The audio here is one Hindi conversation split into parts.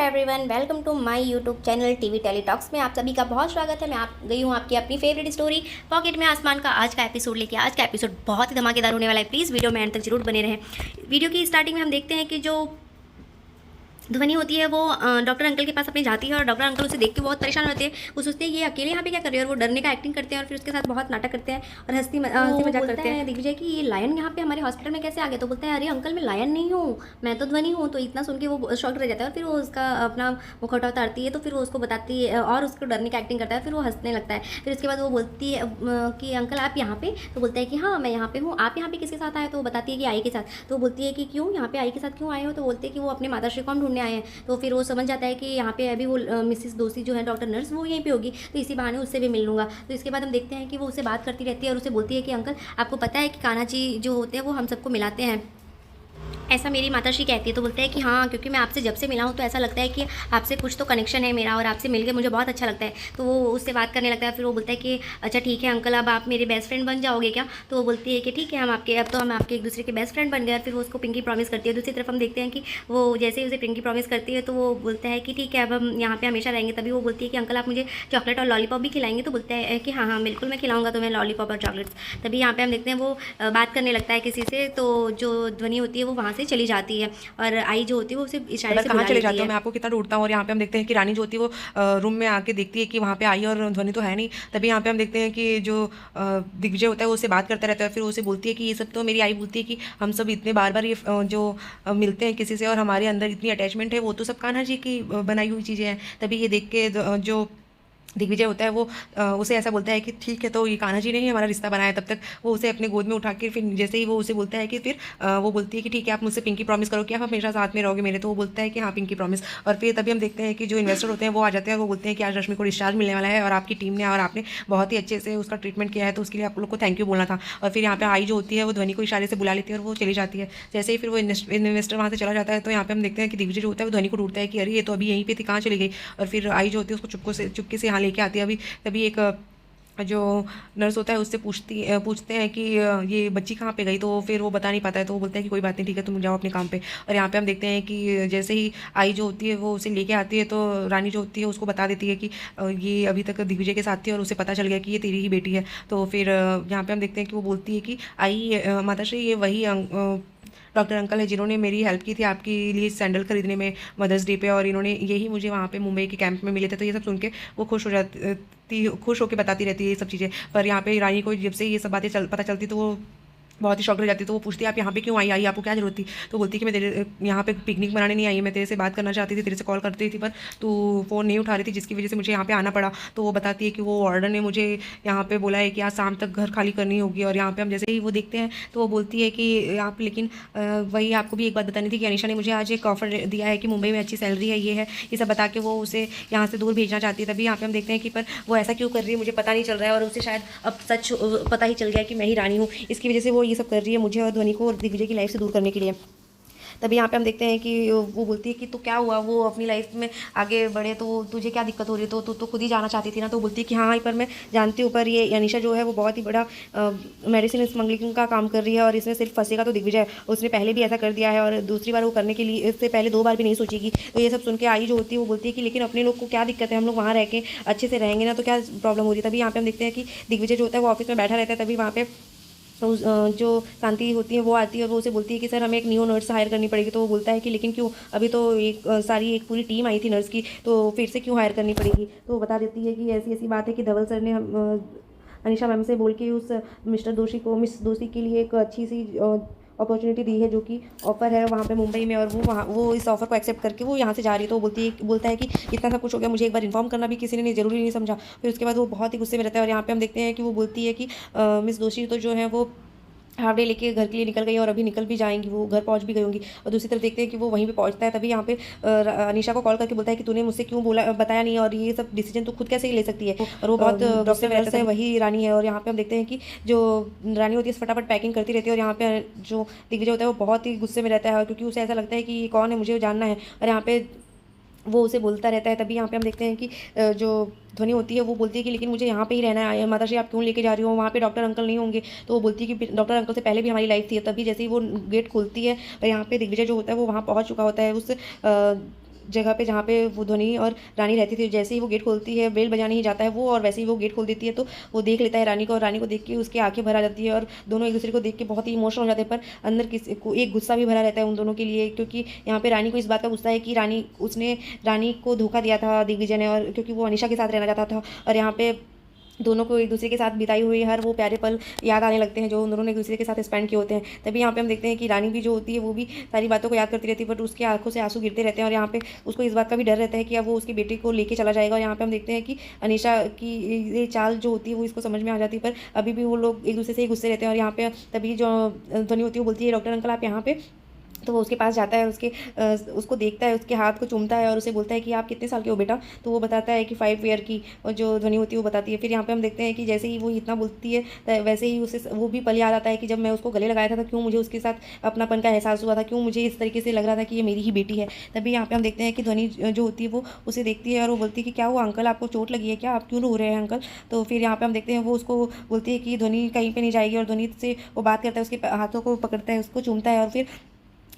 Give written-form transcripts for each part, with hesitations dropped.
Everyone, welcome to my YouTube channel TV Tele Talks में आप सभी का बहुत स्वागत है। मैं गई हूँ आपकी अपनी फेवरेट स्टोरी पॉकेट में आसमान का आज का एपिसोड लेके। आज का एपिसोड बहुत ही धमाकेदार होने वाला है। प्लीज़ वीडियो में एंड तक जरूर बने रहें। वीडियो की स्टार्टिंग में हम देखते हैं कि जो ध्वनि होती है वो डॉक्टर अंकल के पास अपनी जाती है और डॉक्टर अंकल उसे देख के बहुत परेशान होते हैं। वो सोचते हैं ये अकेले यहाँ पे क्या कर रहे हैं, और वो डरने का एक्टिंग करते हैं और फिर उसके साथ बहुत नाटक करते हैं और हंसी मजाक करते हैं दिग्विजय कि ये लायन यहाँ पे हमारे हॉस्पिटल में कैसे आ गया। तो बोलता है अरे अंकल मैं लायन नहीं हूँ, मैं तो ध्वनि हूँ। तो इतना सुन के वो शॉक रह जाता है और फिर वो उसका अपना मुखौटा उतारती है तो फिर वो उसको बताती है और उसको डरने का एक्टिंग करता है। फिर वो हंसने लगता है। फिर उसके बाद वो बोलती है कि अंकल आप यहाँ पे। तो बोलता है कि हाँ मैं यहाँ पे हूँ। आप यहाँ पे किसके साथ आए? तो वो बताती है कि आई के साथ। तो वो बोलती है कि क्यों यहाँ पे आई के साथ क्यों आए हो? तो बोलते हैं कि वो अपने माताश्री को हम ढूंढने आए हैं। तो फिर वो समझ जाता है कि यहाँ पे अभी वो मिसिस दोषी जो है डॉक्टर नर्स वो यहीं पे होगी, तो इसी बहाने उससे भी मिल लूँगा। तो इसके बाद हम देखते हैं कि वो उससे बात करती रहती है और उसे बोलती है कि अंकल आपको पता है कि कान्हा जी जो होते हैं वो हम सबको मिलाते हैं, ऐसा मेरी माताश्री कहती है। तो बोलता है कि हाँ क्योंकि मैं आपसे जब से मिला हूँ तो ऐसा लगता है कि आपसे कुछ तो कनेक्शन है मेरा और आपसे मिल के मुझे बहुत अच्छा लगता है। तो वो उससे बात करने लगता है। फिर वो बोलता है कि अच्छा ठीक है अंकल अब आप मेरे बेस्ट फ्रेंड बन जाओगे क्या? तो वो बोलती है कि ठीक है हम आपके एक दूसरे के बेस्ट फ्रेंड बन गए। और फिर वो उसको पिंकी प्रॉमिस करती है। दूसरी तरफ हम देखते हैं कि वो जैसे ही उसे पिंकी प्रॉमिस करती है तो वो बोलता है कि ठीक है अब हम यहाँ पे हमेशा रहेंगे। तभी वो बोलती है कि अंकल आप मुझे चॉकलेट और लॉलीपॉप भी खिलाएंगे? तो बोलता है कि हाँ हाँ बिल्कुल मैं खिलाऊंगा तुम्हें लॉलीपॉप और चॉकलेट्स। तभी यहाँ पे हम देखते हैं वो बात करने लगता है किसी से। तो जो ध्वनि होती है वो वहाँ से चली जाती है और आई जो होती है वो उसे इशारे से कहाँ बुला चले लेती जाते हो, है। मैं आपको कितना ढूंढता हूँ। और यहाँ पे हम देखते हैं कि रानी जो होती है वो रूम में आके देखती है कि वहाँ पे आई और ध्वनि तो है नहीं। तभी यहाँ पे हम देखते हैं कि जो दिग्विजय होता है वो उससे बात करता रहता है। फिर वो उसे बोलती है कि ये सब तो मेरी आई बोलती है कि हम सब इतने बार बार ये मिलते हैं किसी से और हमारे अंदर इतनी अटैचमेंट है, वो तो सब कान्हा जी की बनाई हुई चीज़ें हैं। तभी ये देख के जो दिग्विजय होता है वो उसे ऐसा बोलता है कि ठीक है तो ये कान्हा जी ने ही हमारा रिश्ता बनाया। तब तक वो उसे अपने गोद में उठा के फिर जैसे ही वो उसे बोलता है कि फिर वो बोलती है कि ठीक है आप मुझसे पिंकी प्रॉमिस करो कि आप हमेशा साथ में रहोगे मेरे। तो वो बोलता है कि हाँ पिंकी प्रॉमिस। और फिर तभी हम देखते हैं कि जो इन्वेस्टर होते हैं वो आ जाते हैं और वो बोलते हैं कि आज रश्मि को डिस्चार्ज मिलने वाला है और आपकी टीम ने और आपने बहुत ही अच्छे से उसका ट्रीटमेंट किया है, तो उसके लिए आप लोग को थैंक यू बोलना था। और फिर यहाँ पे आई जो होती है वो ध्वनि को इशारे से बुला लेती है और वो चली जाती है। जैसे ही फिर वो इन्वेस्टर वहाँ से चला जाता है तो यहाँ पे हम देखते हैं कि दिग्विजय जो होता है वो ध्वनि को ढूंढता है कि अरे ये तो अभी यहीं पे थी, कहाँ चली गई। और फिर आई जो होती है उसको चुपके से यहाँ लेके आती है। अभी तभी एक जो नर्स होता है उससे पूछते हैं कि ये बच्ची कहाँ पे गई। तो फिर वो बता नहीं पाता है। तो वो बोलता है कि कोई बात नहीं ठीक है तुम जाओ अपने काम पे। और यहाँ पे हम देखते हैं कि जैसे ही आई जो होती है वो उसे लेके आती है तो रानी जो होती है उसको बता देती है कि ये अभी तक दिग्विजय के साथ थी और उसे पता चल गया कि ये तेरी ही बेटी है। तो फिर यहाँ पे हम देखते हैं कि वो बोलती है कि आई माताश्री ये वही डॉक्टर अंकल है जिन्होंने मेरी हेल्प की थी आपके लिए सैंडल खरीदने में मदर्स डे पे, और इन्होंने यही मुझे वहाँ पे मुंबई के कैंप में मिले थे। तो ये सब सुन के वो खुश होकर बताती रहती है ये सब चीज़ें। पर यहाँ पे रानी को जब से ये सब बातें पता चलती तो वो बहुत ही शॉक हो जाती है। तो वो पूछती है आप यहाँ पे क्यों आई आपको क्या जरूरत थी? तो बोलती है कि मैं तेरे यहाँ पे पिकनिक मनाने नहीं आई, मैं तेरे से बात करना चाहती थी, तेरे से कॉल करती थी पर तू फ़ोन नहीं उठा रही थी जिसकी वजह से मुझे यहाँ पे आना पड़ा। तो वो बताती है कि वो वार्डन ने मुझे यहाँ पे बोला है कि आज शाम तक घर खाली करनी होगी। और यहाँ पे हम जैसे ही वो देखते हैं तो वो बोलती है कि आप लेकिन वही आपको भी एक बात बतानी थी कि अनीशा ने मुझे आज एक ऑफर दिया है कि मुंबई में अच्छी सैलरी है, ये है ये सब बता के वो उसे यहाँ से दूर भेजना चाहती है। तभी यहाँ पे हम देखते हैं कि पर वो ऐसा क्यों कर रही है मुझे पता नहीं चल रहा है और उसे शायद अब सच पता ही चल गया कि मैं ही रानी हूँ, इसकी वजह से वो ये सब कर रही है मुझे और ध्वनि को और दिग्विजय की लाइफ से दूर करने के लिए। तभी यहाँ पे हम देखते हैं कि वो बोलती है कि तो क्या हुआ, वो अपनी लाइफ में आगे बढ़े तो तुझे क्या दिक्कत हो रही है? तो तू तो खुद ही जाना चाहती थी ना। तो बोलती है कि हाँ पर मैं जानती हूँ पर ये अनीशा जो है वो बहुत ही बड़ा मेडिसिन स्मगलिंग का काम कर रही है और इसमें सिर्फ फंसेगा तो दिग्विजय। उसने पहले भी ऐसा कर दिया है और दूसरी बार वो करने के लिए इससे पहले 2 बार भी नहीं सोचेगी। तो ये सब सुन के आई जो होती है वो बोलती है कि लेकिन अपने लोग को क्या दिक्कत है, हम लोग वहाँ रह के अच्छे से रहेंगे ना, तो क्या प्रॉब्लम हो रही है? तभी यहाँ पे हम देखते हैं कि दिग्विजय जो होता है वो ऑफिस में बैठा रहता है। तभी वहाँ पे तो जो शांति होती है वो आती है और वो उसे बोलती है कि सर हमें एक न्यू नर्स हायर करनी पड़ेगी। तो वो बोलता है कि लेकिन क्यों, अभी तो सारी एक पूरी टीम आई थी नर्स की, तो फिर से क्यों हायर करनी पड़ेगी? तो वो बता देती है कि ऐसी ऐसी बात है कि धवल सर ने अनीशा मैम से बोल के उस मिस दोषी के लिए एक अच्छी सी अपॉर्चुनिटी दी है जो कि ऑफ़र है वहाँ पे मुंबई में, और वो इस ऑफ़र को एक्सेप्ट करके वो यहाँ से जा रही है। तो वो बोलता है कि इतना सब कुछ हो गया, मुझे एक बार इन्फॉर्म करना भी किसी ने नहीं ज़रूरी नहीं समझा। फिर उसके बाद वो बहुत ही गुस्से में रहता है और यहाँ पे हम देखते हैं कि वो बोलती है कि मिस दोषी तो जो है वो हाफ डे लेके घर के लिए निकल गई और अभी निकल भी जाएंगी, वो घर पहुंच भी गई होंगी। और दूसरी तरफ देखते हैं कि वो वहीं पे पहुंचता है। तभी यहाँ पे अनीशा को कॉल करके बोलता है कि तूने मुझसे क्यों बताया नहीं, और ये सब डिसीजन तो खुद कैसे ही ले सकती है। और वो बहुत गुस्से में रहता है, वही रानी है। और यहाँ पे हम देखते हैं कि जो रानी होती है फटाफट पैकिंग करती रहती है और यहाँ पे जो दिग्विजय होता है वो बहुत ही गुस्से में रहता है क्योंकि उसे ऐसा लगता है कि ये कौन है, मुझे जानना है। और यहाँ पे वो उसे बोलता रहता है। तभी यहाँ पे हम देखते हैं कि जो ध्वनि होती है वो बोलती है कि लेकिन मुझे यहाँ पे ही रहना है, माताश्री आप क्यों लेके जा रही हो, वहाँ पे डॉक्टर अंकल नहीं होंगे। तो वो बोलती है कि डॉक्टर अंकल से पहले भी हमारी लाइफ थी। तभी जैसे ही वो गेट खोलती है और यहाँ पे दिग्विजय जो होता है वो वहाँ पहुँच चुका होता है उस जगह पे जहाँ पे वो ध्वनि और रानी रहती थी। जैसे ही वो गेट खोलती है, बेल बजाने ही जाता है वो, और वैसे ही वो गेट खोल देती है तो वो देख लेता है रानी को, और रानी को देख के उसकी आंखें भर आ जाती है और दोनों एक दूसरे को देख के बहुत ही इमोशनल हो जाते हैं। पर अंदर किसी को एक गुस्सा भी भरा रहता है उन दोनों के लिए, क्योंकि यहाँ पे रानी को इस बात का गुस्सा है कि रानी को धोखा दिया था दिग्विजय ने, और क्योंकि वो अनीशा के साथ रहना चाहता था। और यहाँ पे दोनों को एक दूसरे के साथ बिताई हुई हर वो प्यारे पल याद आने लगते हैं जो उन दोनों ने एक दूसरे के साथ स्पेंड किए होते हैं। तभी यहाँ पे हम देखते हैं कि रानी भी जो होती है वो भी सारी बातों को याद करती रहती है, बट उसकी आंखों से आंसू गिरते रहते हैं, और यहाँ पे उसको इस बात का भी डर रहता है कि अब वो उसकी बेटी को लेके चला जाएगा। और यहाँ पे हम देखते हैं कि अनीशा की ये चाल जो होती है वो इसको समझ में आ जाती है, पर अभी भी वो लोग एक दूसरे से ही गुस्से रहते हैं। और यहाँ पे तभी जो ध्वनि होती है वो बोलती है, डॉक्टर अंकल आप यहाँ पे। तो वो उसके पास जाता है, उसको देखता है, उसके हाथ को चूमता है और उसे बोलता है कि आप कितने साल के हो बेटा। तो वो बताता है कि 5 ईयर की, और जो ध्वनि होती है वो बताती है। फिर यहाँ पे हम देखते हैं कि जैसे ही वो इतना बोलती है वैसे ही उसे वो भी पल याद आता है कि जब मैं उसको गले लगाया था तो क्यों मुझे उसके साथ अपनापन का एहसास हुआ था, क्यों मुझे इस तरीके से लग रहा था कि ये मेरी ही बेटी है। तभी यहाँ पे हम देखते हैं कि ध्वनि जो होती है वो उसे देखती है और वो बोलती है कि क्या हुआ अंकल, आपको चोट लगी है क्या, आप क्यों रो रहे हैं अंकल। तो फिर यहाँ पे हम देखते हैं वो उसको बोलती है कि ध्वनि कहीं पे नहीं जाएगी, और ध्वनि से वो बात करता है, उसके हाथों को पकड़ता है, उसको चूमता है। और फिर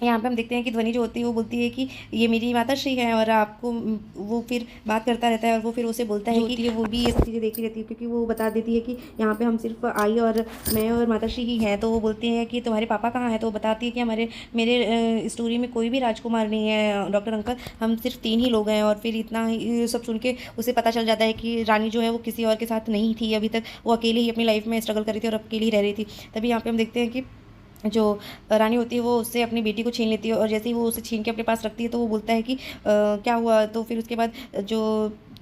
यहाँ पे हम देखते हैं कि ध्वनि जो होती है वो बोलती है कि ये मेरी माताश्री है, और आपको वो फिर बात करता रहता है, और वो फिर उसे बोलता है कि वो भी ये सब चीज़ें देखती रहती है, क्योंकि वो बता देती है कि यहाँ पे हम सिर्फ आई और मैं और माताश्री ही हैं। तो वो बोलती है कि तुम्हारे पापा कहाँ हैं, तो वो बताती है कि मेरे स्टोरी में कोई भी राजकुमार नहीं है डॉक्टर अंकल, हम सिर्फ 3 ही लोग हैं। और फिर इतना ही सब सुन के उसे पता चल जाता है कि रानी जो है वो किसी और के साथ नहीं थी, अभी तक वो अकेले ही अपनी लाइफ में स्ट्रगल कर रही थी और अकेली ही रह रही थी। तभी यहाँ पे हम देखते हैं कि जो रानी होती है वो उससे अपनी बेटी को छीन लेती है, और जैसे ही वो उसे छीन के अपने पास रखती है तो वो बोलता है कि क्या हुआ। तो फिर उसके बाद जो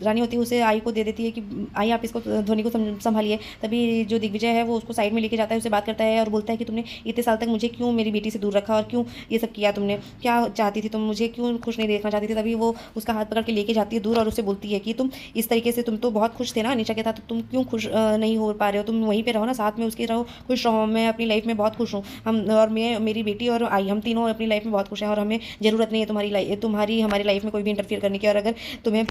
रानी होती है उसे आई को दे देती है कि आई आप इसको ध्वनि को संभालिए। तभी जो दिग्विजय है वो उसको साइड में लेके जाता है, उससे बात करता है और बोलता है कि तुमने इतने साल तक मुझे क्यों मेरी बेटी से दूर रखा, और क्यों ये सब किया, तुमने क्या चाहती थी, तुम मुझे क्यों खुश नहीं देखना चाहती थी। तभी वो उसका हाथ पकड़ के लेके जाती है दूर, और उससे बोलती है कि तुम इस तरीके से, तुम तो बहुत खुश थे ना अनीशा के साथ, तो तुम क्यों खुश नहीं हो पा रहे हो, तुम वहीं पे रहो ना, साथ में उसके रहो, खुश रहो। मैं अपनी लाइफ में बहुत खुश हूँ, हम और मैं, मेरी बेटी और आई, हम तीनों अपनी लाइफ में बहुत खुश हैं, और हमें ज़रूरत नहीं है तुम्हारी हमारी लाइफ में कोई भी इंटरफियर करने की। और अगर तुम्हें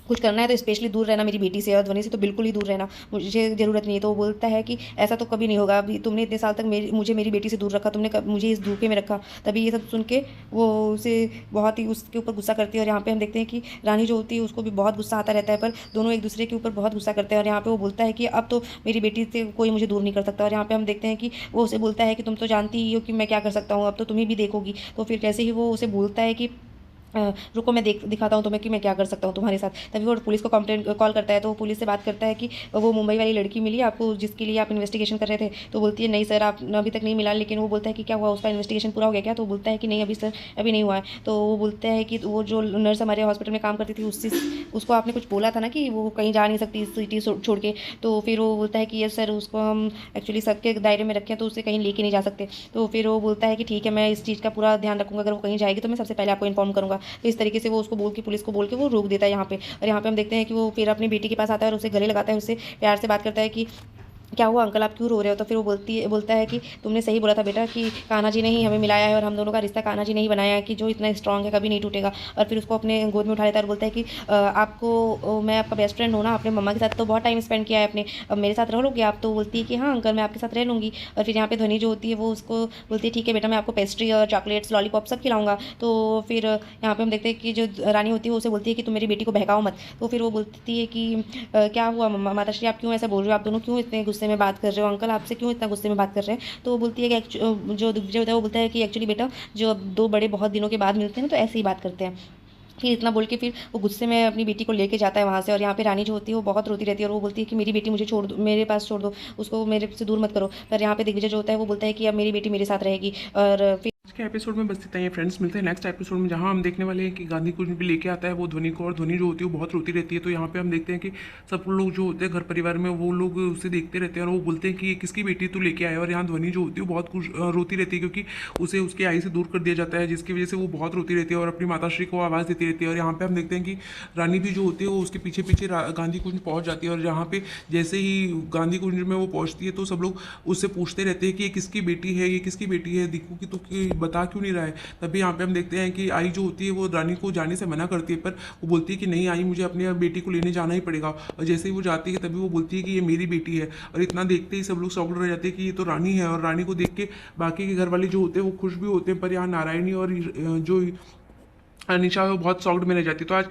कुछ करना है तो स्पेशली दूर रहना मेरी बेटी से, और ध्वनि से तो बिल्कुल ही दूर रहना, मुझे ज़रूरत नहीं है। तो वो बोलता है कि ऐसा तो कभी नहीं होगा, अभी तुमने इतने साल तक मुझे मेरी बेटी से दूर रखा, तुमने मुझे इस धोखे में रखा। तभी ये सब सुन के वो उसे बहुत ही उसके ऊपर गुस्सा करती है। और यहाँ पे हम देखते हैं कि रानी जो होती है उसको भी बहुत गुस्सा आता रहता है, पर दोनों एक दूसरे के ऊपर बहुत गुस्सा करते हैं। और यहाँ पे वो बोलता है कि अब तो मेरी बेटी से कोई मुझे दूर नहीं कर सकता। और यहाँ पे हम देखते हैं कि वो उसे बोलता है कि तुम तो जानती ही हो कि मैं क्या कर सकता हूँ, अब तो तुम्हें भी देखोगी। तो फिर जैसे ही वो उसे बोलता है कि रुको मैं दिखाता हूँ तुम्हें कि मैं क्या कर सकता हूँ तुम्हारे साथ। तभी वो पुलिस को कॉल करता है, तो वो पुलिस से बात करता है कि वो मुंबई वाली लड़की मिली आपको जिसके लिए आप इन्वेस्टिगेशन कर रहे थे। तो बोलती है नहीं सर, आप अभी तक नहीं मिला। लेकिन वो बोलता है कि क्या हुआ, उसका इन्वेस्टिगेशन पूरा हो गया क्या। तो बोलता है कि नहीं अभी सर, अभी नहीं हुआ है। तो वो बोलता है कि वो जो नर्स हमारे हॉस्पिटल में काम करती थी उसको आपने कुछ बोला था ना कि वो कहीं जा नहीं सकती सिटी छोड़ के। तो फिर वो बोलता है कि यस सर, उसको हम एक्चुअली सबके दायरे में रखें तो उसे कहीं लेके नहीं जा सकते। तो फिर वो बोलता है कि ठीक है, मैं इस चीज़ का पूरा ध्यान रखूँगा, अगर वो कहीं जाएगी तो मैं सबसे पहले आपको इन्फॉर्म करूँगा। तो इस तरीके से वो उसको पुलिस को बोल के वो रोक देता है यहाँ पे। और यहाँ पे हम देखते हैं कि वो फिर अपनी बेटी के पास आता है और उसे गले लगाता है, उससे प्यार से बात करता है कि क्या हुआ अंकल, आप क्यों रो रहे हो। तो फिर वो बोलता है कि तुमने सही बोला था बेटा कि कान्हा जी ने ही हमें मिलाया है, और हम दोनों का रिश्ता कान्हा जी ने ही बनाया है कि जो इतना स्ट्रांग है कभी नहीं टूटेगा। और फिर उसको अपने गोद में उठा लेता है और बोलता है कि मैं आपका बेस्ट फ्रेंड हूँ ना, अपने मम्मा के साथ तो बहुत टाइम स्पेंड किया है अपने, अब मेरे साथ रह लोगे आप। तो बोलती है कि हाँ अंकल, मैं आपके साथ रह लूँगी। और फिर यहाँ पे ध्वनि जो होती है वो उसको बोलती है ठीक है बेटा, मैं आपको पेस्ट्री और चॉकलेट्स लॉलीपॉप सब खिलाऊंगा। तो फिर यहाँ पे हम देखते हैं कि जो रानी होती है वो उसे बोलती है कि तुम मेरी बेटी को बहकाओ मत। तो फिर वो बोलती है कि क्या हुआ माताश्री, आप क्यों ऐसा बोल रहे हो, आप दोनों क्यों इतने गुस्से में बात कर रहे हो, अंकल आपसे क्यों इतना गुस्से में बात कर रहे हैं। तो वो बोलती है कि जो दिग्विजय होता है वो बोलता है कि एक्चुअली बेटा, जो अब 2 बड़े बहुत दिनों के बाद मिलते हैं ना तो ऐसे ही बात करते हैं। फिर इतना बोल के फिर वो गुस्से में अपनी बेटी को लेके जाता है वहाँ से। और यहाँ पे रानी जो होती है वो बहुत रोती रहती है, और वो बोलती है कि मेरी बेटी मुझे छोड़ दो, मेरे पास छोड़ दो, उसको मेरे से दूर मत करो। पर यहाँ पे दिग्विजय जो होता है वो बोलता है कि अब मेरी बेटी मेरे साथ रहेगी। और फिर आज के एपिसोड में बस इतना ही फ्रेंड्स, मिलते हैं नेक्स्ट एपिसोड में, जहां हम देखने वाले हैं कि गांधी कुछ भी लेके आता है वो ध्वनि को, और ध्वनि जो होती है वो बहुत रोती रहती है। तो यहाँ पे हम देखते हैं कि सब लोग जो होते हैं घर परिवार में वो लोग उसे देखते रहते हैं और वो बोलते हैं कि ये किसकी बेटी तू लेके आया। और यहाँ ध्वनि जो होती है वो बहुत कुछ रोती रहती है, क्योंकि उसे उसकी आई से दूर कर दिया जाता है, जिसकी वजह से वो बहुत रोती रहती है और अपनी माताश्री को आवाज़ देती रहती है। और यहाँ पे हम देखते हैं कि रानी भी जो होती है वो उसके पीछे पीछे गांधी कुंज पहुँच जाती है। और यहाँ पे जैसे ही गांधी कुंज में वो पहुँचती है तो सब लोग उससे पूछते रहते हैं कि ये किसकी बेटी है, ये किसकी बेटी है, दिक्कू की तो बता क्यों नहीं रहा है। तभी यहाँ पे हम देखते हैं कि आई जो होती है वो रानी को जाने से मना करती है, पर वो बोलती है कि नहीं आई, मुझे अपनी बेटी को लेने जाना ही पड़ेगा। और जैसे ही वो जाती है तभी वो बोलती है कि ये मेरी बेटी है। और इतना देखते ही सब लोग शॉक्ड रह जाते हैं कि ये तो रानी है। और रानी को देख के बाकी के घर वाले जो होते हैं वो खुश भी होते हैं, पर यहाँ नारायणी और जो निशा है वो बहुत शॉक्ड में रह जाती है। तो आज